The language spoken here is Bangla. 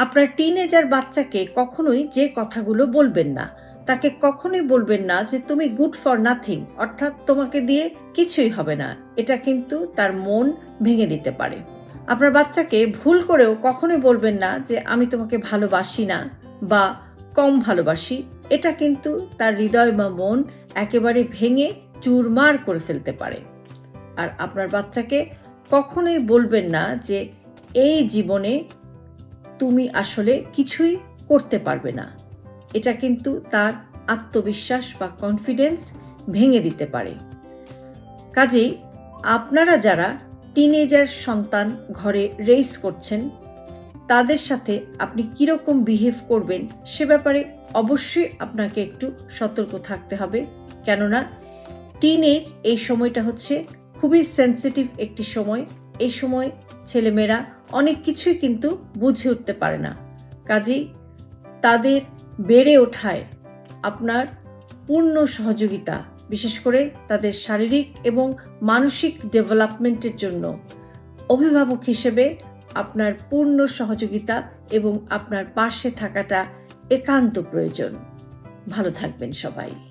আপনার টিনেজার বাচ্চাকে কখনোই যে কথাগুলো বলবেন না, তাকে কখনোই বলবেন না যে তুমি গুড ফর নাথিং, অর্থাৎ তোমাকে দিয়ে কিছুই হবে না। এটা কিন্তু তার মন ভেঙে দিতে পারে। আপনার বাচ্চাকে ভুল করেও কখনোই বলবেন না যে আমি তোমাকে ভালোবাসি না বা কম ভালোবাসি। এটা কিন্তু তার হৃদয় বা মন একেবারে ভেঙে চুরমার করে ফেলতে পারে। আর আপনার বাচ্চাকে কখনোই বলবেন না যে এই জীবনে তুমি আসলে কিছুই করতে পারবে না। এটা কিন্তু তার আত্মবিশ্বাস বা কনফিডেন্স ভেঙে দিতে পারে। কাজেই আপনারা যারা টিনেজার সন্তান ঘরে রেইজ করছেন, তাদের সাথে আপনি কীরকম বিহেভ করবেন সে ব্যাপারে অবশ্যই আপনাকে একটু সতর্ক থাকতে হবে। কেননা টিনেজ এই সময়টা হচ্ছে খুবই সেন্সিটিভ একটি সময়। এই সময় ছেলেমেয়েরা অনেক কিছুই কিন্তু বুঝে উঠতে পারে না। কাজেই তাদের বেড়ে ওঠায় আপনার পূর্ণ সহযোগিতা, বিশেষ করে তাদের শারীরিক এবং মানসিক ডেভেলপমেন্টের জন্য অভিভাবক হিসেবে আপনার পূর্ণ সহযোগিতা এবং আপনার পাশে থাকাটা একান্ত প্রয়োজন। ভালো থাকবেন সবাই।